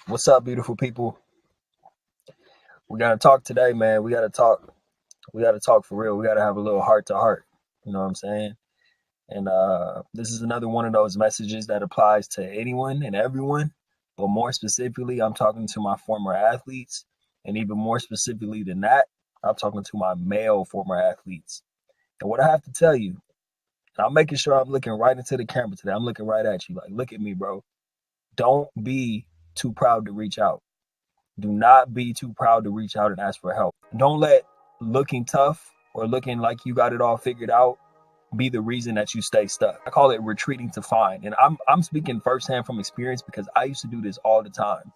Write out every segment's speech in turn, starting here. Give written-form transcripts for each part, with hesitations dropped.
What's up, beautiful people? We gotta talk today, man. We gotta talk. We gotta talk for real. We gotta have a little heart to heart. You know what I'm saying? And this is another one of those messages that applies to anyone and everyone. But more specifically, I'm talking to my former athletes. And even more specifically than that, I'm talking to my male former athletes. And what I have to tell you, and I'm making sure I'm looking right into the camera today. I'm looking right at you. Like, look at me, bro. Don't be too proud to reach out. Do not be too proud to reach out and ask for help. Don't let looking tough or looking like you got it all figured out be the reason that you stay stuck. I call it retreating to find. And I'm speaking firsthand from experience because I used to do this all the time.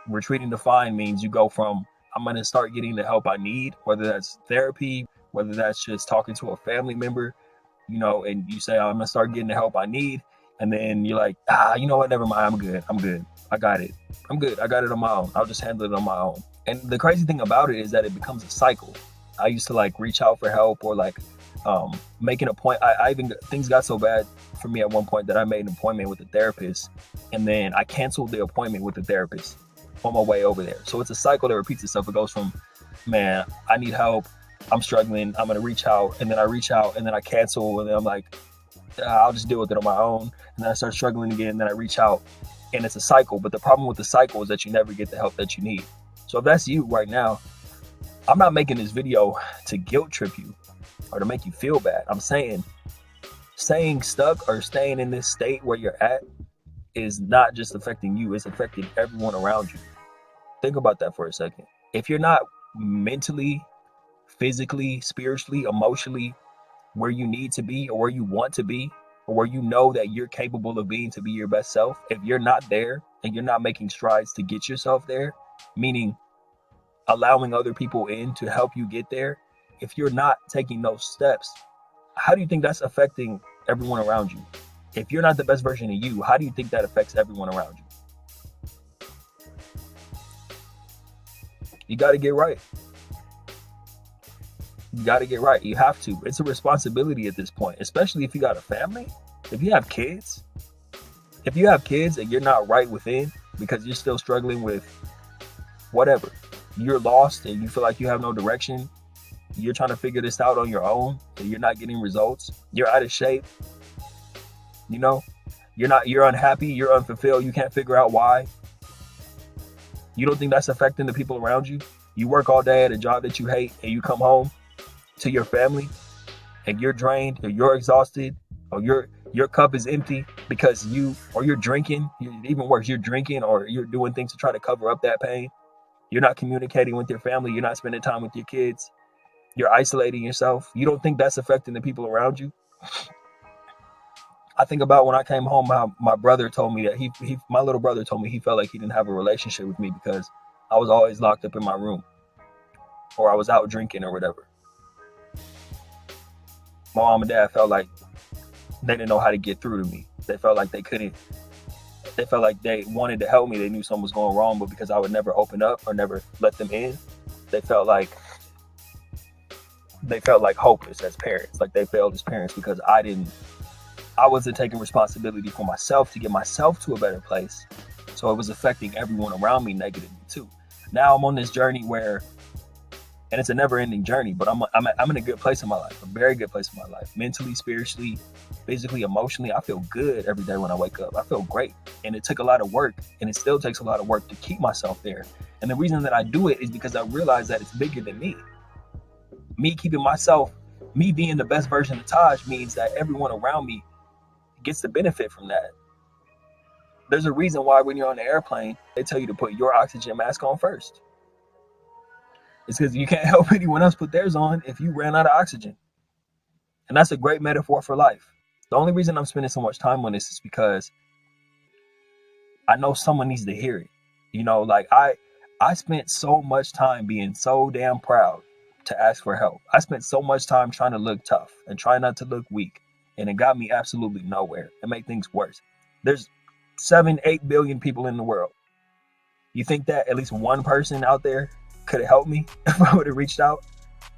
Retreating to find means you go from I'm going to start getting the help I need, whether that's therapy, whether that's just talking to a family member, and you say, I'm going to start getting the help I need. And then you're like, you know what? Never mind. I'm good. I got it. I'm good. I got it on my own. I'll just handle it on my own. And the crazy thing about it is that it becomes a cycle. I used to reach out for help or making a point. I even, things got so bad for me at one point that I made an appointment with a therapist, and then I canceled the appointment with the therapist on my way over there. So it's a cycle that repeats itself. It goes from, man, I need help. I'm struggling. I'm going to reach out. And then I reach out and then I cancel. And then I'm like, I'll just deal with it on my own. And then I start struggling again. And then I reach out. And it's a cycle. But the problem with the cycle is that you never get the help that you need. So if that's you right now, I'm not making this video to guilt trip you or to make you feel bad. I'm saying staying stuck or staying in this state where you're at is not just affecting you. It's affecting everyone around you. Think about that for a second. If you're not mentally, physically, spiritually, emotionally where you need to be or where you want to be or where you know that you're capable of being to be your best self, if you're not there and you're not making strides to get yourself there, meaning allowing other people in to help you get there, if you're not taking those steps, how do you think that's affecting everyone around you? If you're not the best version of you, how do you think that affects everyone around you? You got to get right. You got to get right. You have to. It's a responsibility at this point, especially if you got a family, if you have kids. If you have kids and you're not right within because you're still struggling with whatever, you're lost and you feel like you have no direction, you're trying to figure this out on your own and you're not getting results, you're out of shape, you're unhappy, you're unfulfilled, you can't figure out why. You don't think that's affecting the people around you? You work all day at a job that you hate and you come home to your family and you're drained or you're exhausted or your cup is empty because you're drinking, even worse, you're drinking or you're doing things to try to cover up that pain. You're not communicating with your family, you're not spending time with your kids, you're isolating yourself. You don't think that's affecting the people around you? I think about when I came home, my brother told me that my little brother told me he felt like he didn't have a relationship with me because I was always locked up in my room or I was out drinking or whatever. My mom and dad felt like they didn't know how to get through to me. They felt like they couldn't. They felt like they wanted to help me. They knew something was going wrong, but because I would never open up or never let them in, they felt like hopeless as parents. Like they failed as parents because I wasn't taking responsibility for myself to get myself to a better place. So it was affecting everyone around me negatively too. Now I'm on this journey where, and it's a never-ending journey, but I'm in a good place in my life, a very good place in my life. Mentally, spiritually, physically, emotionally, I feel good every day when I wake up. I feel great. And it took a lot of work, and it still takes a lot of work to keep myself there. And the reason that I do it is because I realize that it's bigger than me. Me keeping myself, me being the best version of Taj means that everyone around me gets the benefit from that. There's a reason why when you're on the airplane, they tell you to put your oxygen mask on first. It's because you can't help anyone else put theirs on if you ran out of oxygen. And that's a great metaphor for life. The only reason I'm spending so much time on this is because I know someone needs to hear it. I spent so much time being so damn proud to ask for help. I spent so much time trying to look tough and try not to look weak. And it got me absolutely nowhere. It made things worse. There's 7-8 billion people in the world. You think that at least one person out there could have helped me if I would have reached out?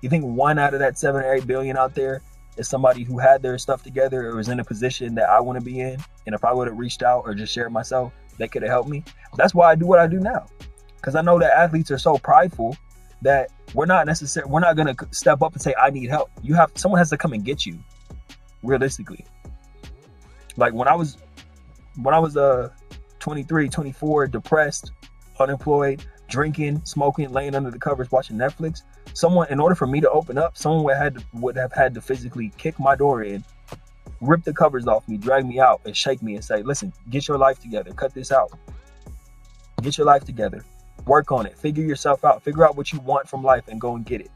You think one out of that 7 or 8 billion out there is somebody who had their stuff together or was in a position that I want to be in? And if I would have reached out or just shared myself, they could have helped me. That's why I do what I do now, because I know that athletes are so prideful that we're not going to step up and say, I need help. Someone has to come and get you, realistically. Like when I was 23, 24, depressed, unemployed, drinking, smoking, laying under the covers, watching Netflix, in order for me to open up, someone would have had to physically kick my door in, rip the covers off me, drag me out, and shake me and say, listen, get your life together, cut this out. Get your life together, work on it, figure yourself out, figure out what you want from life and go and get it.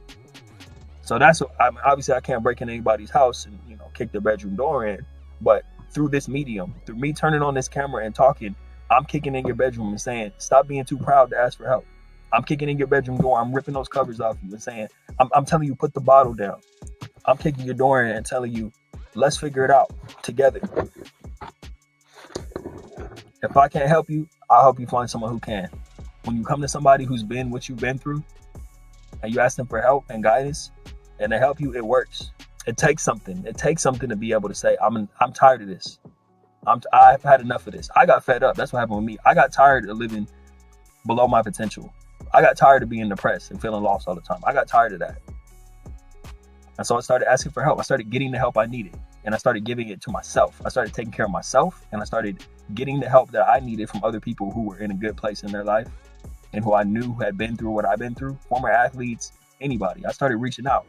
So that's what obviously I can't break in anybody's house and kick their bedroom door in, but through this medium, through me turning on this camera and talking, I'm kicking in your bedroom and saying, stop being too proud to ask for help. I'm kicking in your bedroom door. I'm ripping those covers off you and saying, I'm telling you, put the bottle down. I'm kicking your door in and telling you, let's figure it out together. If I can't help you, I'll help you find someone who can. When you come to somebody who's been what you've been through and you ask them for help and guidance and they help you, it works. It takes something. It takes something to be able to say, I'm tired of this. I've had enough of this. I got fed up. That's what happened with me. I got tired of living below my potential. I got tired of being depressed and feeling lost all the time. I got tired of that. And so I started asking for help. I started getting the help I needed. And I started giving it to myself. I started taking care of myself. And I started getting the help that I needed from other people who were in a good place in their life and who I knew had been through what I've been through. Former athletes, anybody. I started reaching out.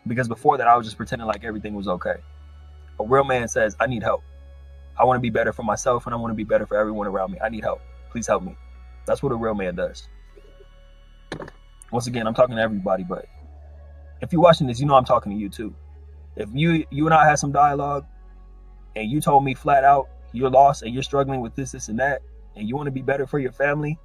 Because before that, I was just pretending like everything was okay. A real man says, I need help. I want to be better for myself and I want to be better for everyone around me. I need help. Please help me. That's what a real man does. Once again, I'm talking to everybody, but if you're watching this, I'm talking to you too. If you and I had some dialogue and you told me flat out you're lost and you're struggling with this and that, and you want to be better for your family,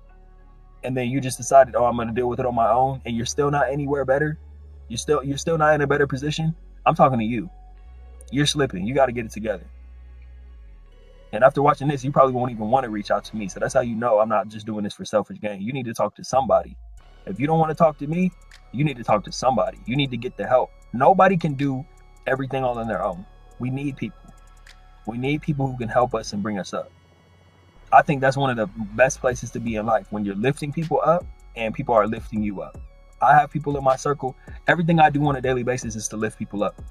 and then you just decided, I'm going to deal with it on my own, and you're still not anywhere better, you're still not in a better position, I'm talking to you. You're slipping. You got to get it together. And after watching this, you probably won't even want to reach out to me. So that's how you know I'm not just doing this for selfish gain. You need to talk to somebody. If you don't want to talk to me, you need to talk to somebody. You need to get the help. Nobody can do everything all on their own. We need people. We need people who can help us and bring us up. I think that's one of the best places to be in life, when you're lifting people up and people are lifting you up. I have people in my circle. Everything I do on a daily basis is to lift people up.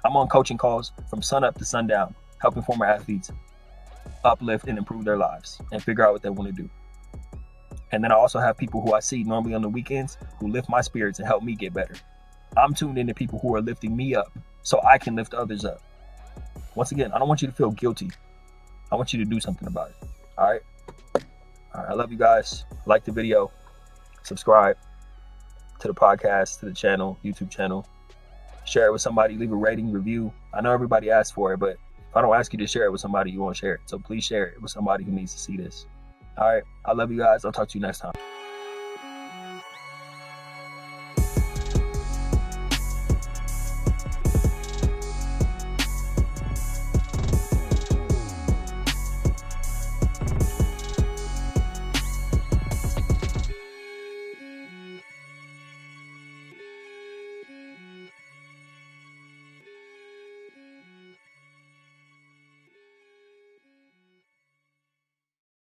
I'm on coaching calls from sun up to sundown, helping former athletes uplift and improve their lives and figure out what they want to do. And then I also have people who I see normally on the weekends who lift my spirits and help me get better. I'm tuned into people who are lifting me up so I can lift others up. Once again, I don't want you to feel guilty. I want you to do something about it. All right. I love you guys. Like the video, subscribe to the podcast, to the channel, YouTube channel. Share it with somebody, leave a rating, review. I know everybody asks for it, but if I don't ask you to share it with somebody, you won't share it. So please share it with somebody who needs to see this. All right. I love you guys. I'll talk to you next time.